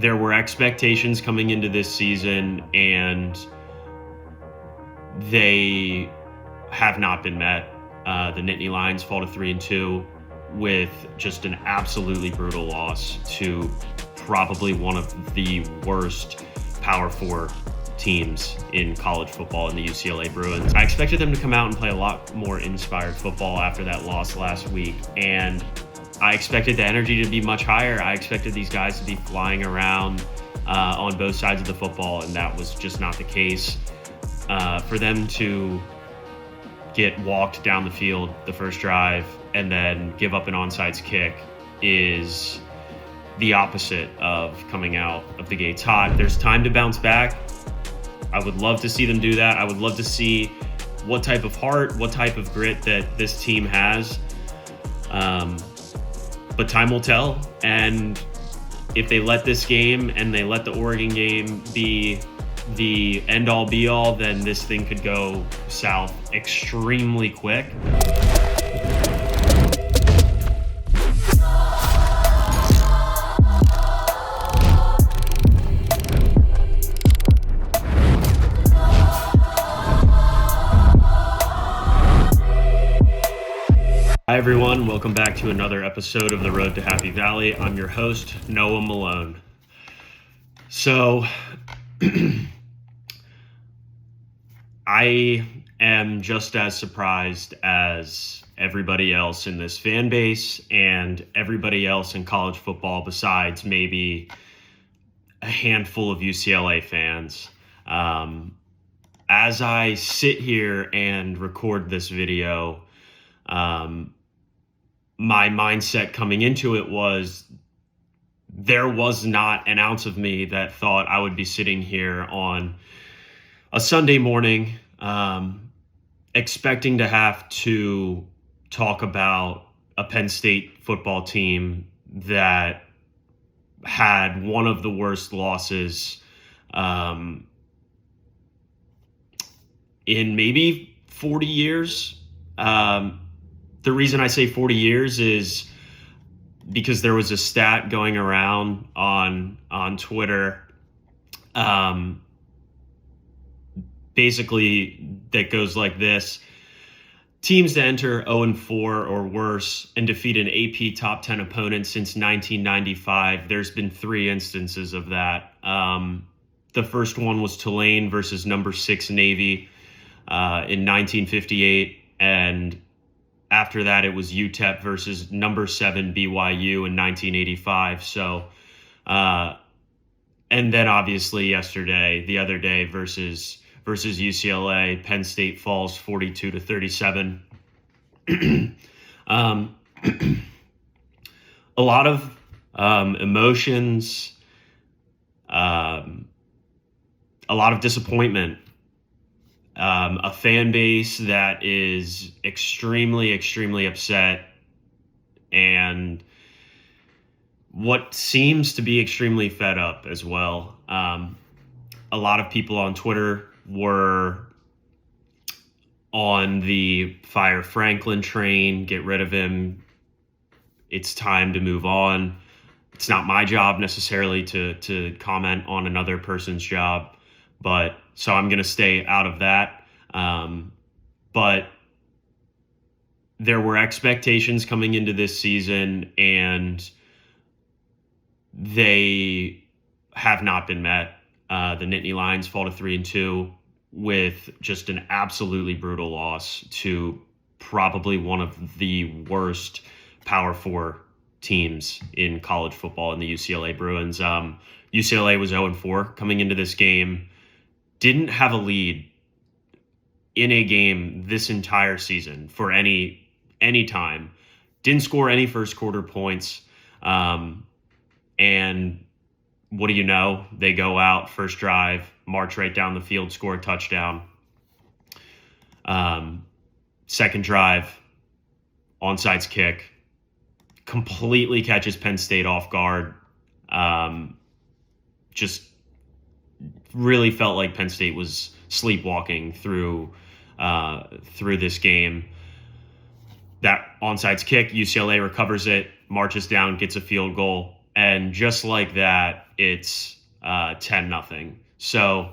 There were expectations coming into this season, and they have not been met. The Nittany Lions fall to 3-2 with just an absolutely brutal loss to probably one of the worst Power Four teams in college football in the UCLA Bruins. I expected them to come out and play a lot more inspired football after that loss last week, and I expected the energy to be much higher. I expected these guys to be flying around on both sides of the football, and that was just not the case. For them to get walked down the field the first drive and then give up an onside kick is the opposite of coming out of the gates hot. There's time to bounce back. I would love to see them do that. I would love to see what type of heart, what type of grit that this team has. But time will tell. And if they let this game and they let the Oregon game be the end-all be-all, then this thing could go south extremely quick. Hi everyone, welcome back to another episode of The Road to Happy Valley. I'm your host, Noah Malone. So, I am just as surprised as everybody else in this fan base and everybody else in college football besides maybe a handful of UCLA fans. As I sit here and record this video, my mindset coming into it was there was not an ounce of me that thought I would be sitting here on a Sunday morning expecting to have to talk about a Penn State football team that had one of the worst losses in maybe 40 years. The reason I say 40 years is because there was a stat going around on Twitter, basically that goes like this: teams to enter 0-4 or worse and defeat an AP top 10 opponent since 1995. There's been 3 instances of that. The first one was Tulane versus number 6 Navy in 1958, and after that, it was UTEP versus number 7 BYU in 1985. So, and then obviously the other day versus UCLA, Penn State falls 42-37. A lot of emotions, a lot of disappointment. A fan base that is extremely, extremely upset, and what seems to be extremely fed up as well. A lot of people on Twitter were on the fire Franklin train, get rid of him. It's time to move on. It's not my job necessarily to comment on another person's job, but so I'm going to stay out of that. But there were expectations coming into this season, and they have not been met. The Nittany Lions fall to 3-2 with just an absolutely brutal loss to probably one of the worst Power Four teams in college football in the UCLA Bruins. UCLA was 0-4 coming into this game. Didn't have a lead in a game this entire season for any time. Didn't score any first quarter points. And what do you know? They go out, first drive, march right down the field, score a touchdown. Second drive, onside kick, completely catches Penn State off guard. Just really felt like Penn State was sleepwalking through this game. That onside kick, UCLA recovers it, marches down, gets a field goal, and just like that, it's 10-0. So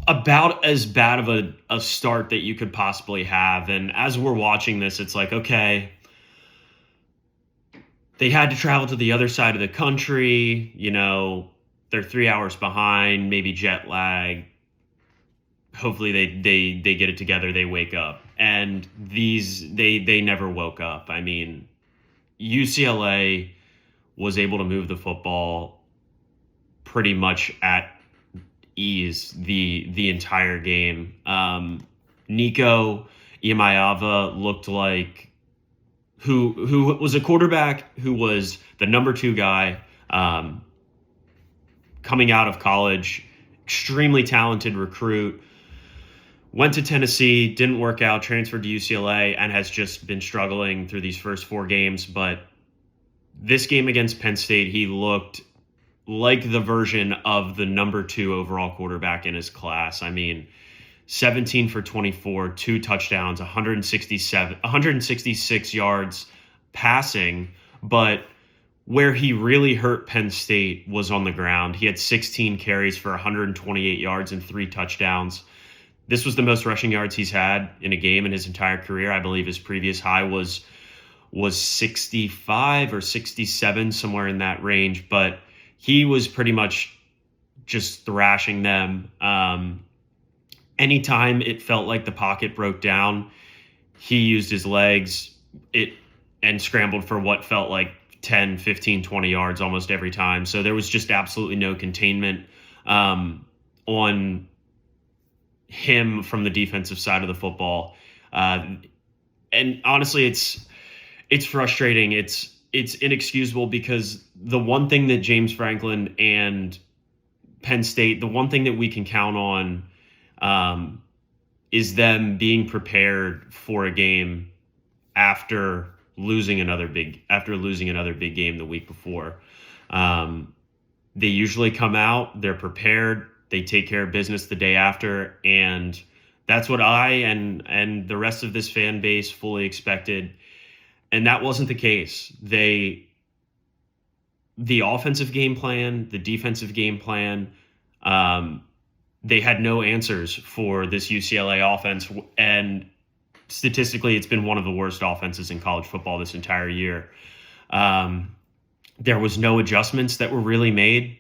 about as bad of a start that you could possibly have. And as we're watching this, it's like, okay, they had to travel to the other side of the country. They're 3 hours behind, maybe jet lag. Hopefully they get it together. They wake up, and they never woke up. I mean, UCLA was able to move the football pretty much at ease the entire game. Nico Iamaiava looked like who was a quarterback who was the number 2 guy coming out of college, extremely talented recruit. Went to Tennessee, didn't work out, transferred to UCLA, and has just been struggling through these first 4 games. But this game against Penn State, he looked like the version of the number 2 overall quarterback in his class. I mean, 17 for 24, 2 touchdowns, 166 yards passing. But where he really hurt Penn State was on the ground. He had 16 carries for 128 yards and 3 touchdowns. This was the most rushing yards he's had in a game in his entire career. I believe his previous high was 65 or 67, somewhere in that range. But he was pretty much just thrashing them. Anytime it felt like the pocket broke down, he used his legs and scrambled for what felt like 10, 15, 20 yards almost every time. So there was just absolutely no containment on him from the defensive side of the football. And honestly, it's frustrating. It's inexcusable, because the one thing that James Franklin and Penn State, the one thing that we can count on is them being prepared for a game after losing another big game the week before. They usually come out, they're prepared, they take care of business the day after, and that's what I and the rest of this fan base fully expected. And that wasn't the case. The offensive game plan, the defensive game plan, they had no answers for this UCLA offense. And statistically, it's been one of the worst offenses in college football this entire year. There was no adjustments that were really made.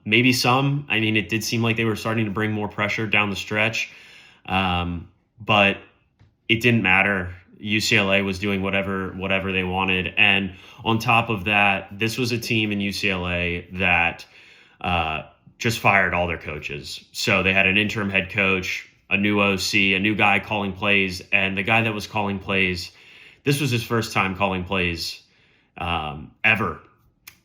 Maybe some. I mean, it did seem like they were starting to bring more pressure down the stretch. But it didn't matter. UCLA was doing whatever they wanted. And on top of that, this was a team in UCLA that just fired all their coaches. So they had an interim head coach, a new OC, a new guy calling plays, and the guy that was calling plays, this was his first time calling plays ever.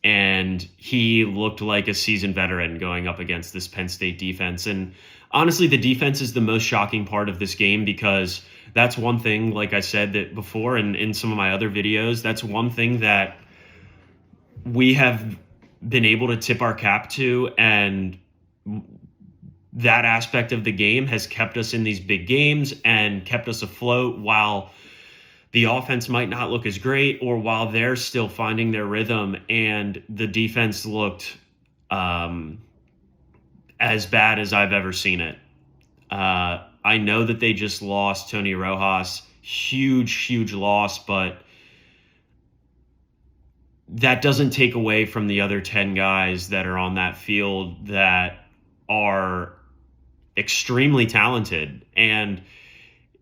And he looked like a seasoned veteran going up against this Penn State defense. And honestly, the defense is the most shocking part of this game, because that's one thing, like I said that before and in some of my other videos, that's one thing that we have been able to tip our cap to, and that aspect of the game has kept us in these big games and kept us afloat while the offense might not look as great, or while they're still finding their rhythm. And the defense looked as bad as I've ever seen it. I know that they just lost Tony Rojas, huge loss, but that doesn't take away from the other 10 guys that are on that field that are extremely talented. And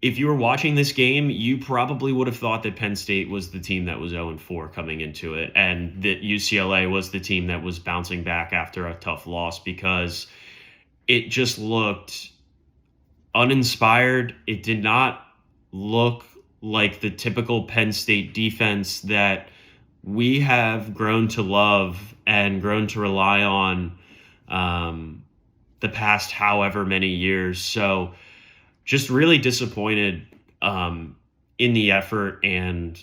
if you were watching this game, you probably would have thought that Penn State was the team that was 0-4 coming into it, and that UCLA was the team that was bouncing back after a tough loss, because it just looked uninspired. It did not look like the typical Penn State defense that we have grown to love and grown to rely on the past however many years. So just really disappointed in the effort and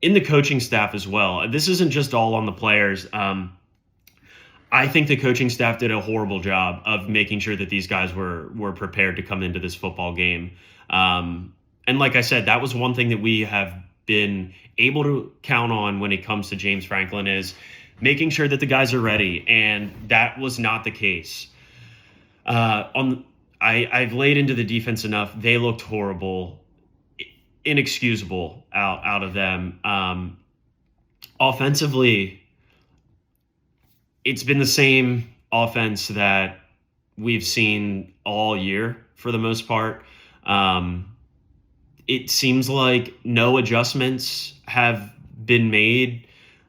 in the coaching staff as well. This isn't just all on the players. I think the coaching staff did a horrible job of making sure that these guys were prepared to come into this football game. And like I said, that was one thing that we have been able to count on when it comes to James Franklin is making sure that the guys are ready, and that was not the case. I've laid into the defense enough. They looked horrible, inexcusable out of them. Offensively, it's been the same offense that we've seen all year for the most part. It seems like no adjustments have been made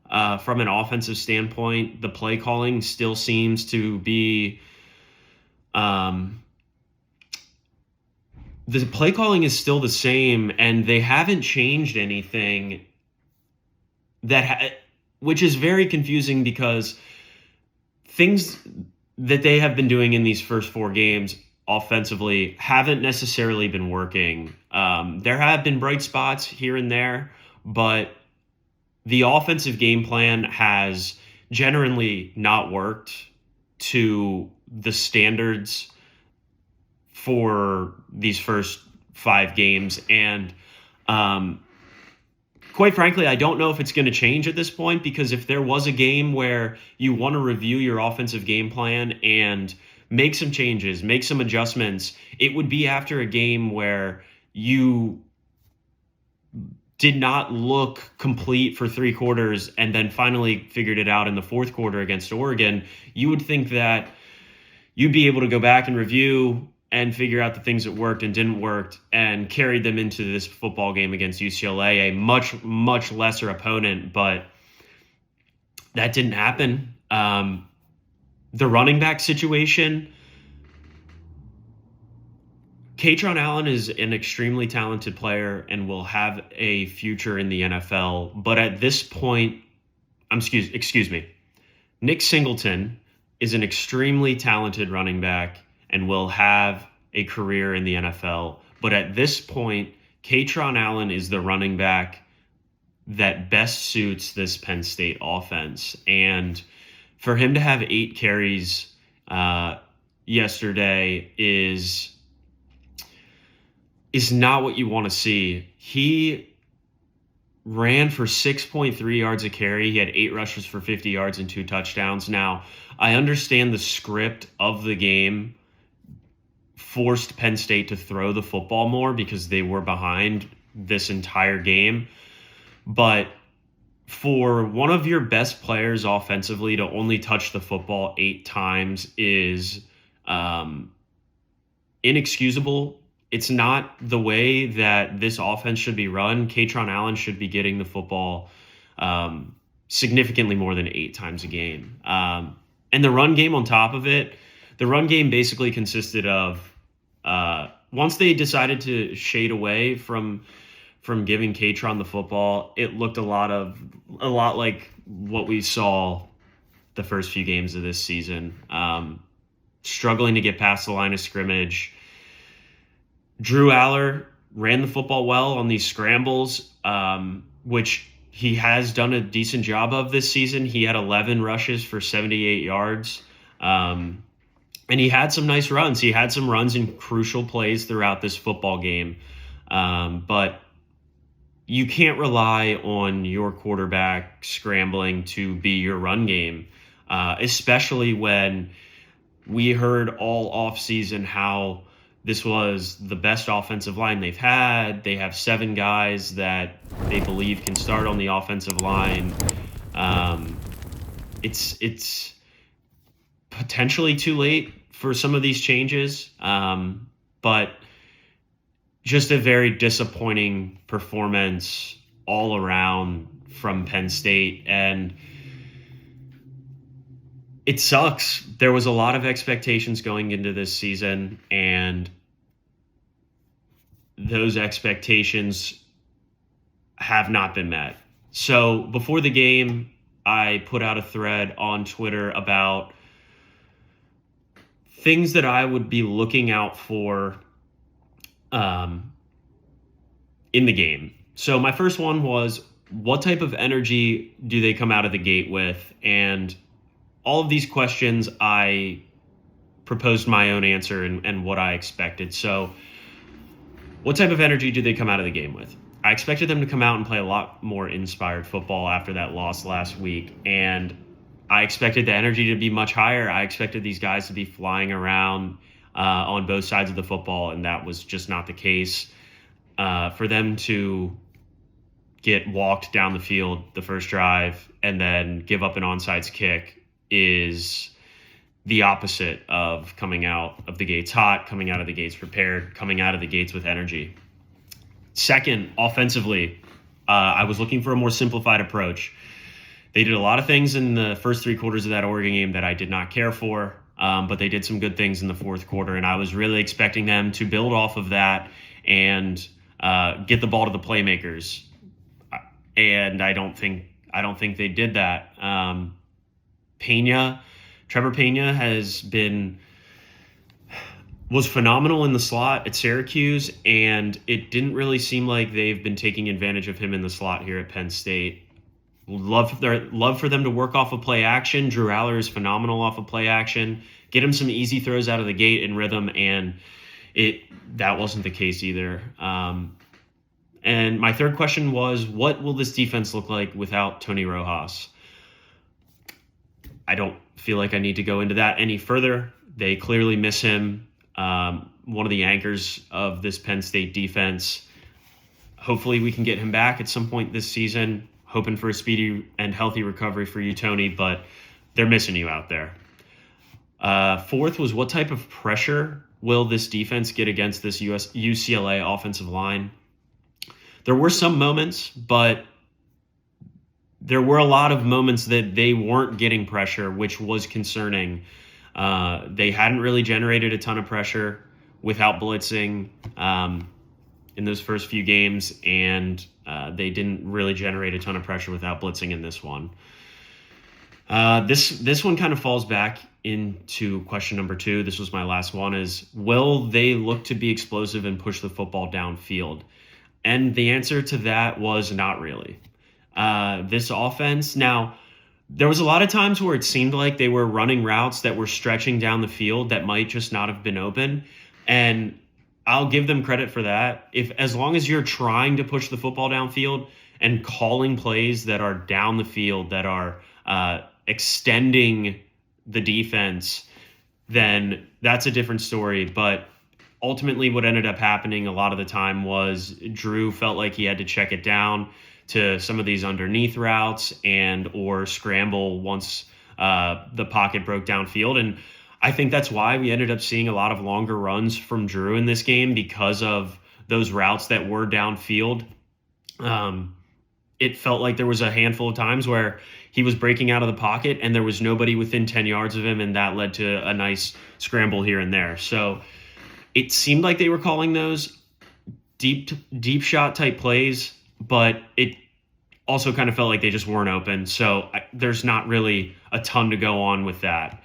from an offensive standpoint. The play calling still seems to be the play calling is still the same, and they haven't changed anything which is very confusing because things that they have been doing in these first 4 games offensively haven't necessarily been working. There have been bright spots here and there, but the offensive game plan has generally not worked to the standards for these first 5 games. And quite frankly, I don't know if it's going to change at this point, because if there was a game where you want to review your offensive game plan and make some changes, make some adjustments, it would be after a game where you did not look complete for 3 quarters and then finally figured it out in the 4th quarter against Oregon. You would think that you'd be able to go back and review and figure out the things that worked and didn't work and carried them into this football game against UCLA, a much, much lesser opponent, but that didn't happen. The running back situation, Kaytron Allen is an extremely talented player and will have a future in the NFL, but at this point, excuse me, Nick Singleton is an extremely talented running back and will have a career in the NFL. But at this point, Kaytron Allen is the running back that best suits this Penn State offense. And for him to have 8 carries yesterday is not what you want to see. He ran for 6.3 yards a carry. He had 8 rushes for 50 yards and 2 touchdowns. Now, I understand the script of the game forced Penn State to throw the football more because they were behind this entire game. But for one of your best players offensively to only touch the football 8 times is inexcusable. It's not the way that this offense should be run. Kaytron Allen should be getting the football significantly more than 8 times a game. And the run game on top of it, the run game basically consisted of, once they decided to shade away from giving Kaytron the football, it looked a lot like what we saw the first few games of this season. Struggling to get past the line of scrimmage. Drew Aller ran the football well on these scrambles, which he has done a decent job of this season. He had 11 rushes for 78 yards. And he had some nice runs. He had some runs in crucial plays throughout this football game. But you can't rely on your quarterback scrambling to be your run game, especially when we heard all offseason how this was the best offensive line they've had. They have 7 guys that they believe can start on the offensive line. It's potentially too late for some of these changes, but just a very disappointing performance all around from Penn State. And it sucks. There was a lot of expectations going into this season, and those expectations have not been met. So before the game, I put out a thread on Twitter about things that I would be looking out for in the game. So my first one was, what type of energy do they come out of the gate with? And all of these questions, I proposed my own answer and what I expected. So what type of energy do they come out of the game with? I expected them to come out and play a lot more inspired football after that loss last week, and I expected the energy to be much higher. I expected these guys to be flying around on both sides of the football, and that was just not the case. For them to get walked down the field the first drive and then give up an onside kick is the opposite of coming out of the gates hot, coming out of the gates prepared, coming out of the gates with energy. Second, offensively, I was looking for a more simplified approach. They did a lot of things in the first 3 quarters of that Oregon game that I did not care for, but they did some good things in the fourth quarter, and I was really expecting them to build off of that and get the ball to the playmakers. And I don't think they did that. Trevor Pena was phenomenal in the slot at Syracuse, and it didn't really seem like they've been taking advantage of him in the slot here at Penn State. Love for them to work off of play action. Drew Aller is phenomenal off of play action. Get him some easy throws out of the gate in rhythm, and that wasn't the case either. And my third question was, what will this defense look like without Tony Rojas? I don't feel like I need to go into that any further. They clearly miss him. One of the anchors of this Penn State defense. Hopefully we can get him back at some point this season. Hoping for a speedy and healthy recovery for you, Tony, but they're missing you out there. Fourth was, what type of pressure will this defense get against this UCLA offensive line? There were some moments, but there were a lot of moments that they weren't getting pressure, which was concerning. They hadn't really generated a ton of pressure without blitzing in those first few games, and they didn't really generate a ton of pressure without blitzing in this one. This one kind of falls back into question number 2. This was my last one, is will they look to be explosive and push the football downfield? And the answer to that was not really. This offense, now, there was a lot of times where it seemed like they were running routes that were stretching down the field that might just not have been open. And I'll give them credit for that. As long as you're trying to push the football downfield and calling plays that are down the field, that are extending the defense, then that's a different story. But ultimately what ended up happening a lot of the time was Drew felt like he had to check it down to some of these underneath routes and or scramble once the pocket broke downfield. And I think that's why we ended up seeing a lot of longer runs from Drew in this game, because of those routes that were downfield. It felt like there was a handful of times where he was breaking out of the pocket and there was nobody within 10 yards of him, and that led to a nice scramble here and there. So it seemed like they were calling those deep shot type plays, but it also kind of felt like they just weren't open. So there's not really a ton to go on with that.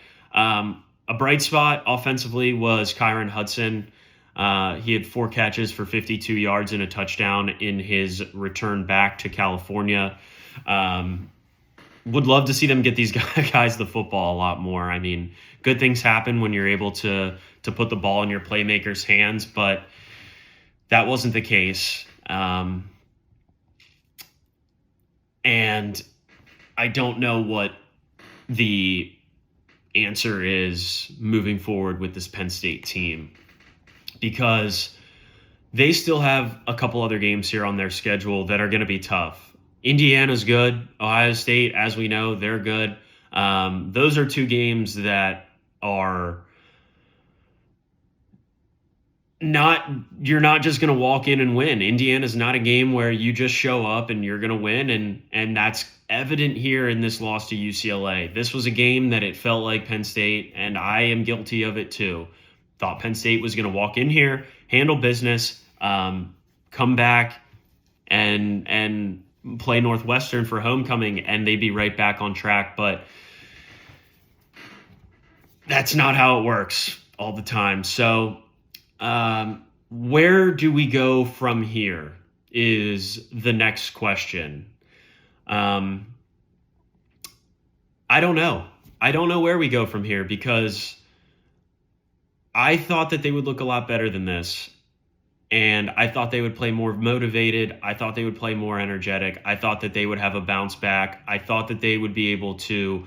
A bright spot offensively was Kyron Hudson. He had 4 catches for 52 yards and a touchdown in his return back to California. Would love to see them get these guys the football a lot more. I mean, good things happen when you're able to put the ball in your playmakers' hands, but that wasn't the case. And I don't know what the answer is moving forward with this Penn State team, because they still have a couple other games here on their schedule that are going to be tough. Indiana's good. Ohio State, as we know, they're good. Those are 2 games that are you're not just going to walk in and win. Indiana's not a game where you just show up and you're going to win, and that's evident here in this loss to UCLA. This was a game that it felt like Penn State, and I am guilty of it too, thought Penn State was going to walk in here, handle business, come back and play Northwestern for homecoming, and they'd be right back on track. But that's not how it works all the time. So where do we go from here is the next question. I don't know. I don't know where we go from here, because I thought that they would look a lot better than this. And I thought they would play more motivated. I thought they would play more energetic. I thought that they would have a bounce back. I thought that they would be able to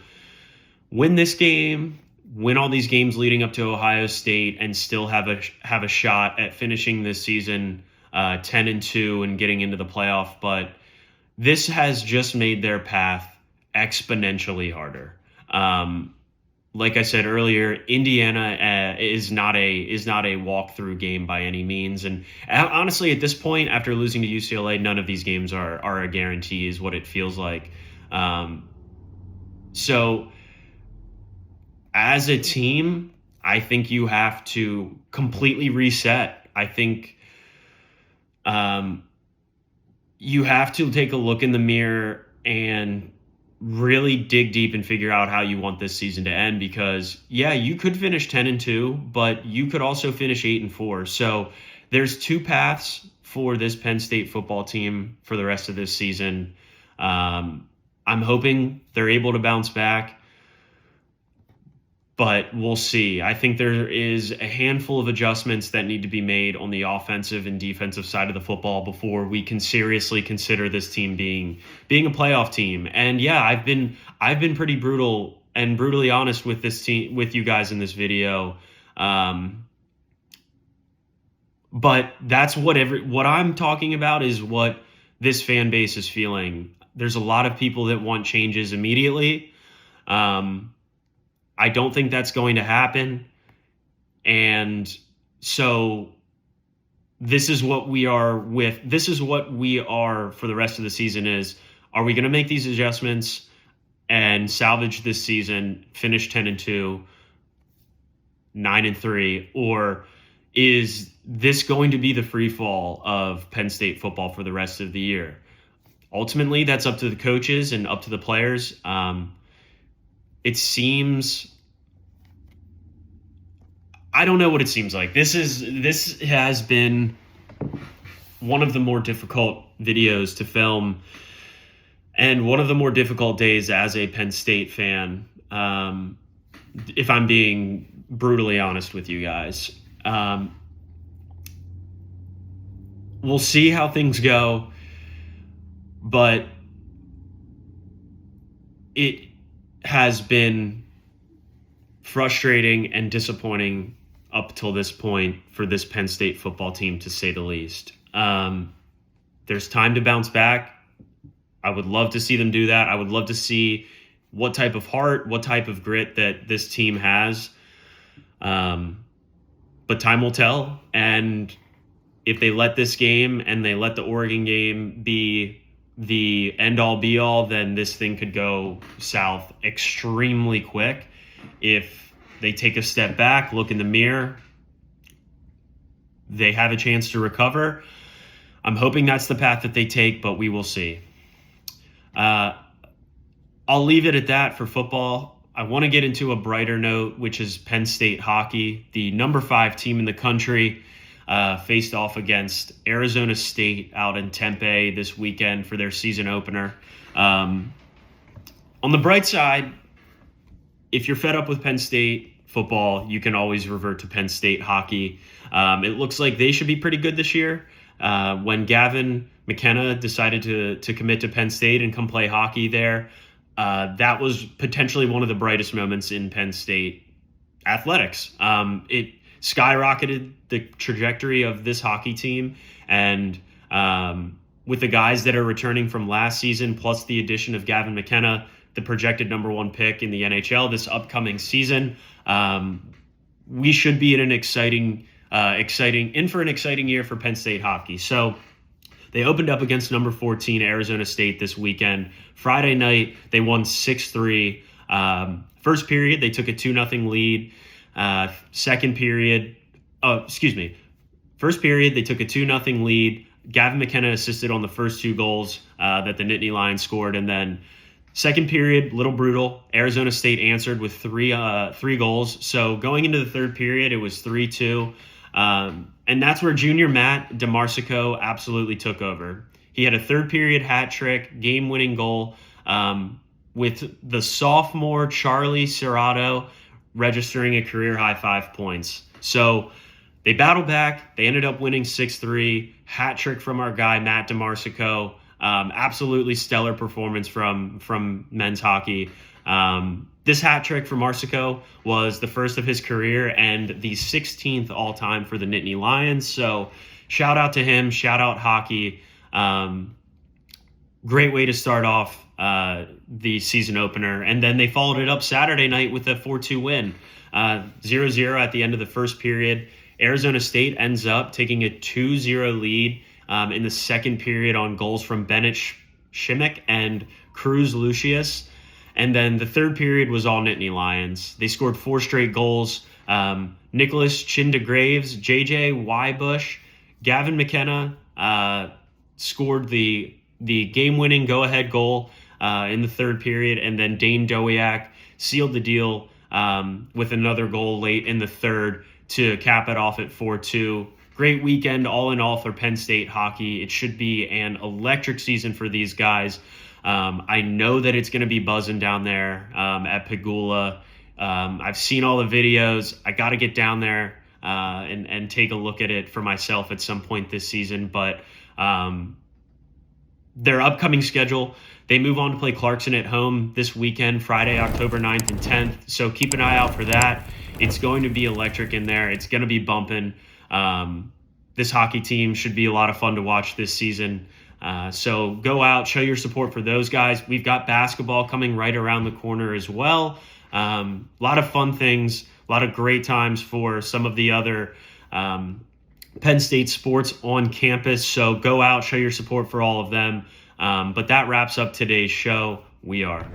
win this game, win all these games leading up to Ohio State, and still have a shot at finishing this season 10-2 and getting into the playoff. But this has just made their path exponentially harder. Like I said earlier, Indiana is not a walkthrough game by any means. And honestly, at this point, after losing to UCLA, none of these games are a guarantee, is what it feels like. So as a team, I think you have to completely reset. I think you have to take a look in the mirror and really dig deep and figure out how you want this season to end, because you could finish 10-2, but you could also finish 8-4. So there's two paths for this Penn State football team for the rest of this season. I'm hoping they're able to bounce back, but we'll see. I think there is a handful of adjustments that need to be made on the offensive and defensive side of the football before we can seriously consider this team being a playoff team. And I've been pretty brutal and brutally honest with this team, with you guys in this video. But that's what I'm talking about is what this fan base is feeling. There's a lot of people that want changes immediately. I don't think that's going to happen. And so this is what we are for the rest of the season is, are we going to make these adjustments and salvage this season, finish 10-2, 9-3, or is this going to be the free fall of Penn State football for the rest of the year? Ultimately, that's up to the coaches and up to the players. It seems, I don't know what it seems like. This has been one of the more difficult videos to film and one of the more difficult days as a Penn State fan, if I'm being brutally honest with you guys. We'll see how things go, but it has been frustrating and disappointing up till this point for this Penn State football team, to say the least. There's time to bounce back. I would love to see them do that. I would love to see what type of heart, what type of grit that this team has. But time will tell. And if they let this game and they let the Oregon game be the end-all be-all, then this thing could go south extremely quick. If they take a step back, look in the mirror, they have a chance to recover. I'm hoping that's the path that they take, but we will see. I'll leave it at that for football. I want to get into a brighter note, which is Penn State hockey. The number 5 team in the country faced off against Arizona State out in Tempe this weekend for their season opener. On the bright side, if you're fed up with Penn State football, you can always revert to Penn State hockey. It looks like they should be pretty good this year. When Gavin McKenna decided to commit to Penn State and come play hockey there, that was potentially one of the brightest moments in Penn State athletics. It skyrocketed the trajectory of this hockey team, and with the guys that are returning from last season, plus the addition of Gavin McKenna, the projected number 1 pick in the NHL this upcoming season, we should be in an exciting year for Penn State hockey. So they opened up against number 14 Arizona State this weekend. Friday night, they won 6-3. First period, they took a 2-0 lead. First period, they took a 2-0 lead. Gavin McKenna assisted on the first 2 goals that the Nittany Lions scored. And then second period, little brutal. Arizona State answered with three goals. So going into the third period, it was 3-2. And that's where junior Matt DeMarsico absolutely took over. He had a third period hat trick, game-winning goal, with the sophomore Charlie Serrato registering a career-high 5 points. So They battled back. They ended up winning 6-3. Hat trick from our guy, Matt DeMarsico. Absolutely stellar performance from men's hockey. This hat trick for Marsico was the first of his career and the 16th all-time for the Nittany Lions. So shout out to him. Shout out hockey. Great way to start off the season opener. And then they followed it up Saturday night with a 4-2 win. 0-0 at the end of the first period. Arizona State ends up taking a 2-0 lead in the second period on goals from Bennett Shimmick and Cruz Lucius. And then the third period was all Nittany Lions. They scored 4 straight goals. Nicholas Chinda-Graves, JJ Wybush, Gavin McKenna scored the game-winning go-ahead goal in the third period. And then Dane Dowiak sealed the deal with another goal late in the third to cap it off at 4-2. Great weekend all in all for Penn State hockey. It should be an electric season for these guys. I know that it's going to be buzzing down there at Pegula. I've seen all the videos. I got to get down there and take a look at it for myself at some point this season. But their upcoming schedule, they move on to play Clarkson at home this weekend, Friday, October 9th and 10th. So keep an eye out for that. It's going to be electric in there. It's going to be bumping. This hockey team should be a lot of fun to watch this season. So go out, show your support for those guys. We've got basketball coming right around the corner as well. A lot of fun things, a lot of great times for some of the other Penn State sports on campus. So go out, show your support for all of them. But that wraps up today's show. We are.